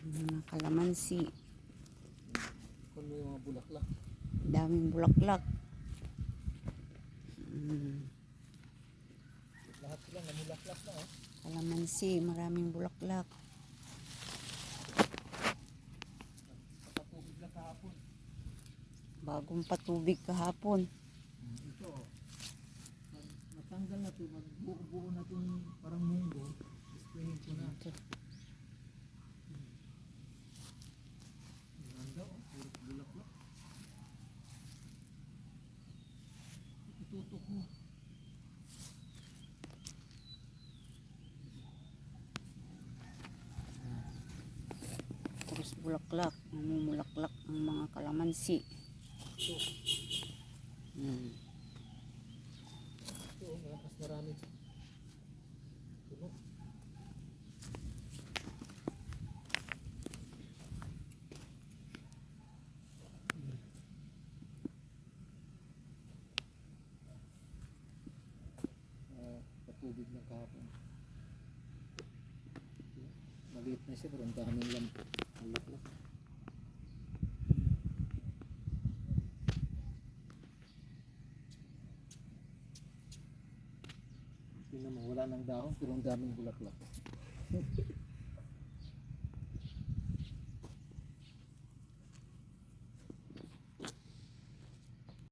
Mga kalamansi. Kung may mga bulaklak. Daming bulaklak. Lahat sila namulaklak na oh. Kalamansi, maraming bulaklak. Patubig na kahapon. Bagong patubig kahapon. Ito oh. Matanggal na ito, magbuo-buo na itong parang munggo. Sprayin ko na. Ito. Ganda oh, puro bulaklak. Itutok mo. Puros bulaklak. Namumulaklak ang mga kalamansi. Ito. Hmm. Ito oh, malakas marami. Tunog. Patubig na kahapon. Maliit na siya pero ang daming lampo. Bulaklak. Hindi naman wala ng dahon pero ang daming bulaklak.